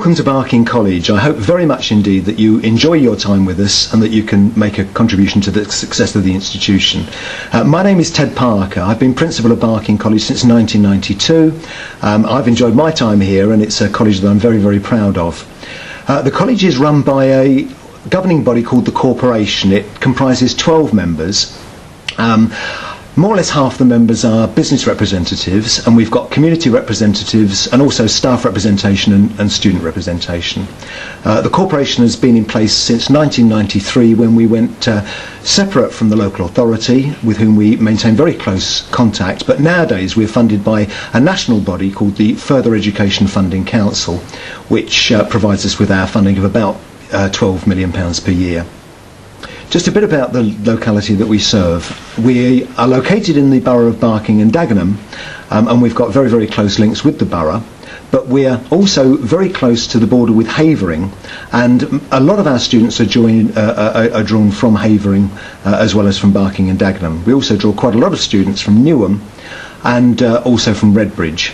Welcome to Barking College. I hope very much indeed that you enjoy your time with us and that you can make a contribution to the success of the institution. My name is Ted Parker. I've been Principal of Barking College since 1992. I've enjoyed my time here, and it's a college that I'm very, very proud of. The college is run by a governing body called the Corporation. It comprises 12 members. More or less half the members are business representatives, and we've got community representatives and also staff representation and student representation. The corporation has been in place since 1993, when we went separate from the local authority, with whom we maintain very close contact, but nowadays we're funded by a national body called the Further Education Funding Council, which provides us with our funding of about £12 million per year. Just a bit about the locality that we serve. We are located in the borough of Barking and Dagenham, and we've got very, very close links with the borough, but we're also very close to the border with Havering, and a lot of our students are drawn from Havering as well as from Barking and Dagenham. We also draw quite a lot of students from Newham and also from Redbridge.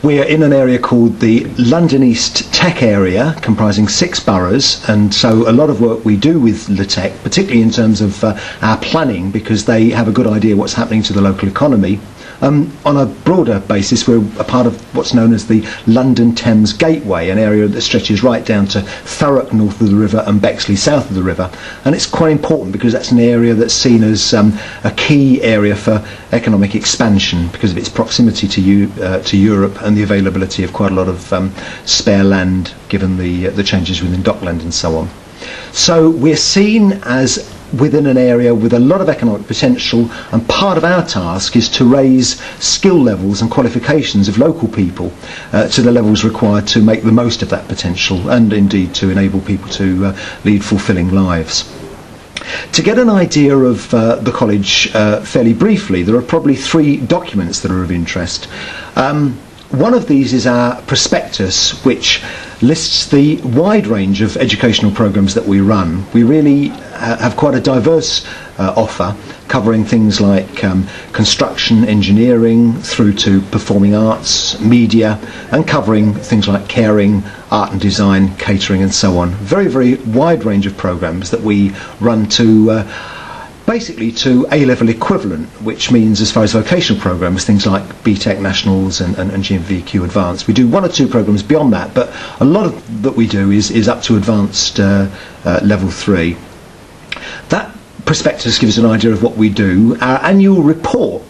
We are in an area called the London East Tech area, comprising 6 boroughs, and so a lot of work we do with the Tech, particularly in terms of our planning, because they have a good idea what's happening to the local economy. On a broader basis, we're a part of what's known as the London Thames Gateway, an area that stretches right down to Thurrock north of the river and Bexley south of the river, and it's quite important because that's an area that's seen as a key area for economic expansion because of its proximity to Europe and the availability of quite a lot of spare land given the changes within Dockland and so on. So we're seen as within an area with a lot of economic potential, and part of our task is to raise skill levels and qualifications of local people to the levels required to make the most of that potential, and indeed to enable people to lead fulfilling lives. To get an idea of the college fairly briefly, there are probably 3 documents that are of interest. One of these is our prospectus, which lists the wide range of educational programs that we run. We really have quite a diverse offer, covering things like construction, engineering, through to performing arts, media, and covering things like caring, art and design, catering and so on. Very, very wide range of programs that we run to basically to A-level equivalent, which means as far as vocational programs, things like BTEC Nationals and GMVQ Advanced. We do 1 or 2 programs beyond that, but a lot of that we do is up to advanced level 3. That prospectus gives an idea of what we do. Our annual report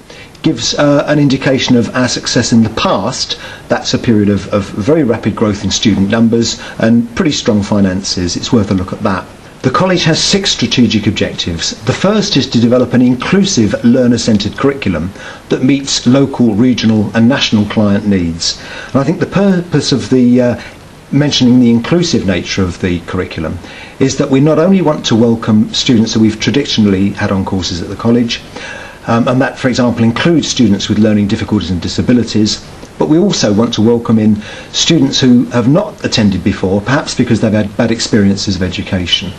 gives an indication of our success in the past. That's a period of very rapid growth in student numbers and pretty strong finances. It's worth a look at that. The college has 6 strategic objectives. The first is to develop an inclusive learner-centred curriculum that meets local, regional and national client needs. And I think the purpose of the mentioning the inclusive nature of the curriculum is that we not only want to welcome students that we've traditionally had on courses at the college, and that, for example, includes students with learning difficulties and disabilities, but we also want to welcome in students who have not attended before, perhaps because they've had bad experiences of education.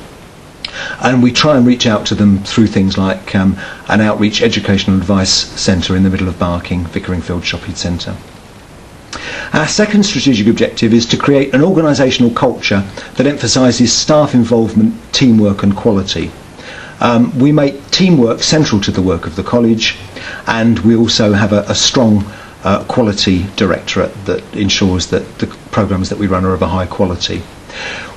And we try and reach out to them through things like an outreach educational advice centre in the middle of Barking, Vickeringfield Shopping Centre. Our second strategic objective is to create an organisational culture that emphasises staff involvement, teamwork and quality. We make teamwork central to the work of the college, and we also have a strong quality directorate that ensures that the programmes that we run are of a high quality.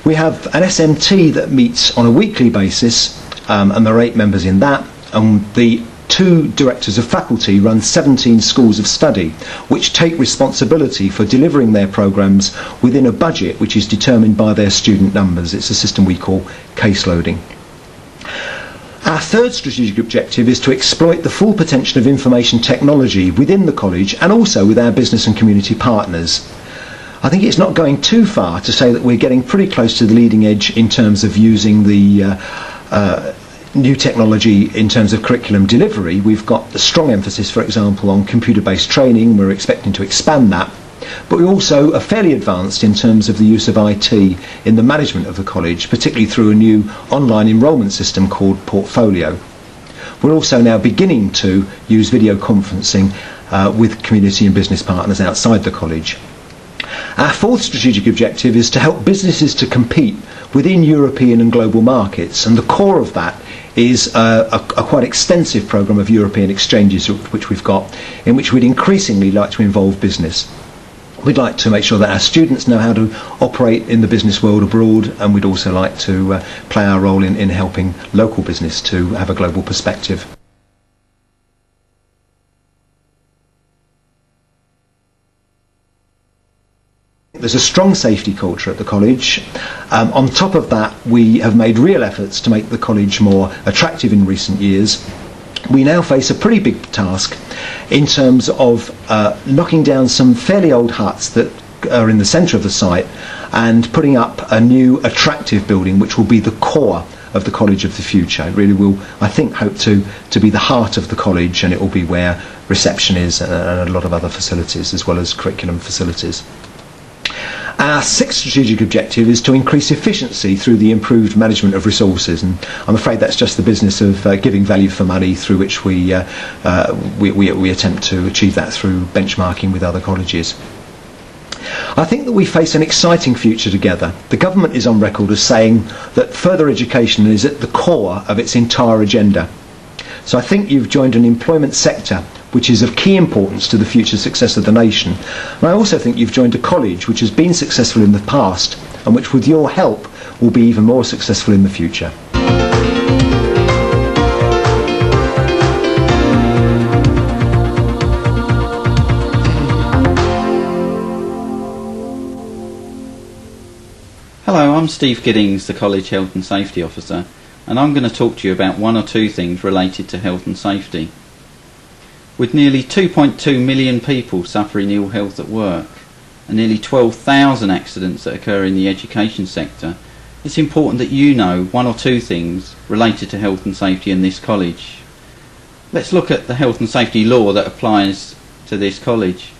We have an SMT that meets on a weekly basis, and there are 8 members in that, and the 2 directors of faculty run 17 schools of study, which take responsibility for delivering their programmes within a budget which is determined by their student numbers. It's a system we call caseloading. Our third strategic objective is to exploit the full potential of information technology within the college and also with our business and community partners. I think it's not going too far to say that we're getting pretty close to the leading edge in terms of using the new technology in terms of curriculum delivery. We've got a strong emphasis, for example, on computer-based training. We're expecting to expand that. But we also are fairly advanced in terms of the use of IT in the management of the college, particularly through a new online enrolment system called Portfolio. We're also now beginning to use video conferencing with community and business partners outside the college. Our fourth strategic objective is to help businesses to compete within European and global markets, and the core of that is a quite extensive programme of European exchanges which we've got, in which we'd increasingly like to involve business. We'd like to make sure that our students know how to operate in the business world abroad, and we'd also like to play our role in helping local business to have a global perspective. There's a strong safety culture at the college. On top of that, we have made real efforts to make the college more attractive in recent years. We now face a pretty big task in terms of knocking down some fairly old huts that are in the centre of the site and putting up a new attractive building which will be the core of the college of the future. It really will, I think, hope to be the heart of the college, and it will be where reception is and a lot of other facilities as well as curriculum facilities. Our sixth strategic objective is to increase efficiency through the improved management of resources, and I'm afraid that's just the business of giving value for money, through which we attempt to achieve that through benchmarking with other colleges. I think that we face an exciting future together. The government is on record as saying that further education is at the core of its entire agenda. So I think you've joined an employment sector which is of key importance to the future success of the nation. And I also think you've joined a college which has been successful in the past and which, with your help, will be even more successful in the future. Hello, I'm Steve Giddings, the College Health and Safety Officer, and I'm going to talk to you about one or two things related to health and safety. With nearly 2.2 million people suffering ill health at work and nearly 12,000 accidents that occur in the education sector, it's important that you know one or two things related to health and safety in this college. Let's look at the health and safety law that applies to this college.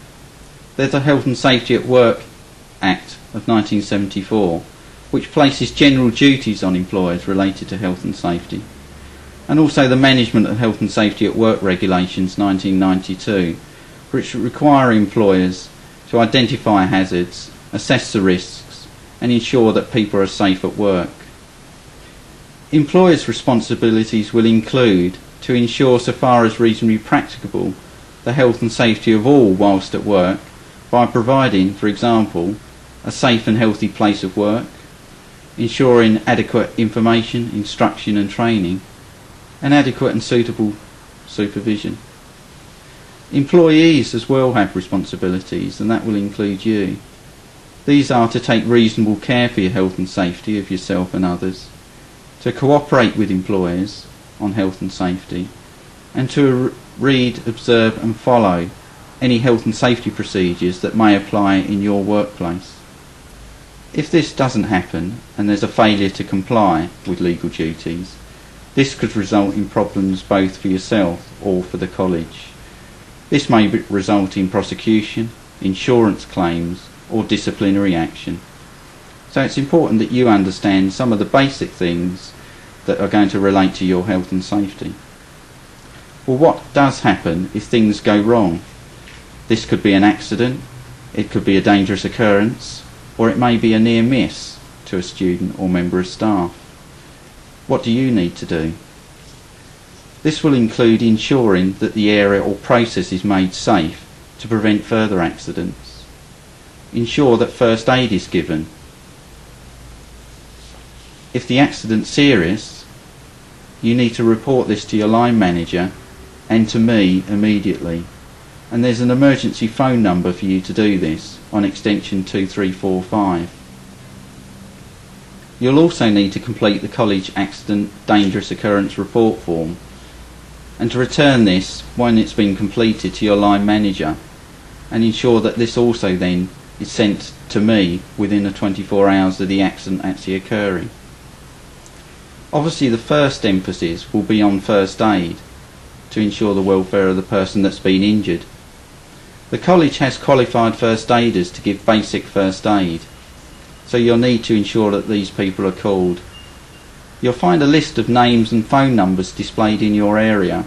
There's the Health and Safety at Work Act of 1974, which places general duties on employers related to health and safety, and also the Management of Health and Safety at Work Regulations 1992, which require employers to identify hazards, assess the risks, and ensure that people are safe at work. Employers' responsibilities will include to ensure, so far as reasonably practicable, the health and safety of all whilst at work by providing, for example, a safe and healthy place of work, ensuring adequate information, instruction and training, and adequate and suitable supervision. Employees as well have responsibilities, and that will include you. These are to take reasonable care for your health and safety of yourself and others, to cooperate with employers on health and safety, and to read, observe and follow any health and safety procedures that may apply in your workplace. If this doesn't happen and there's a failure to comply with legal duties, this could result in problems both for yourself or for the college. This may result in prosecution, insurance claims or disciplinary action. So it's important that you understand some of the basic things that are going to relate to your health and safety. Well, what does happen if things go wrong? This could be an accident, it could be a dangerous occurrence, or it may be a near miss to a student or member of staff. What do you need to do? This will include ensuring that the area or process is made safe to prevent further accidents. Ensure that first aid is given. If the accident's serious, you need to report this to your line manager and to me immediately. And there's an emergency phone number for you to do this on extension 2345. You'll also need to complete the College Accident Dangerous Occurrence Report form and to return this when it's been completed to your line manager, and ensure that this also then is sent to me within the 24 hours of the accident actually occurring. Obviously the first emphasis will be on first aid to ensure the welfare of the person that's been injured. The college has qualified first aiders to give basic first aid, so you'll need to ensure that these people are called. You'll find a list of names and phone numbers displayed in your area.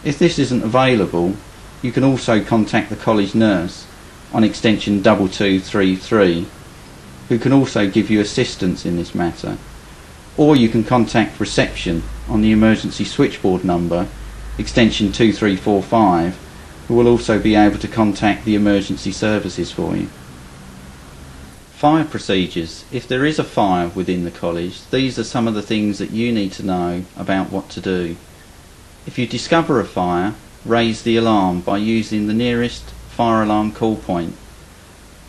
If this isn't available, you can also contact the college nurse on extension 2233, who can also give you assistance in this matter. Or you can contact reception on the emergency switchboard number, extension 2345, who will also be able to contact the emergency services for you. Fire procedures. If there is a fire within the college, these are some of the things that you need to know about what to do. If you discover a fire, raise the alarm by using the nearest fire alarm call point.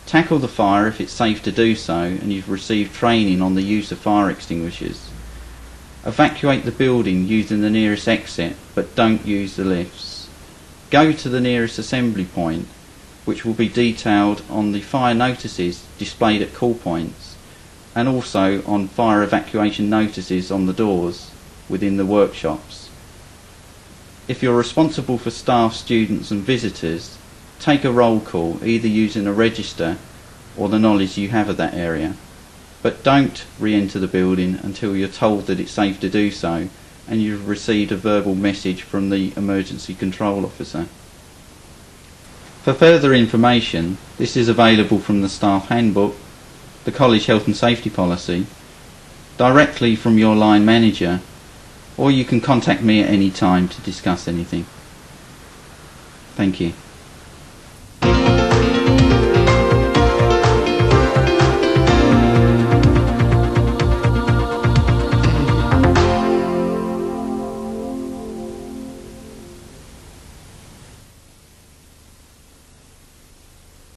Tackle the fire if it's safe to do so and you've received training on the use of fire extinguishers. Evacuate the building using the nearest exit, but don't use the lifts. Go to the nearest assembly point, which will be detailed on the fire notices displayed at call points, and also on fire evacuation notices on the doors within the workshops. If you're responsible for staff, students and visitors, take a roll call, either using a register or the knowledge you have of that area. But don't re-enter the building until you're told that it's safe to do so and you've received a verbal message from the emergency control officer. For further information, this is available from the staff handbook, the college health and safety policy, directly from your line manager, or you can contact me at any time to discuss anything. Thank you.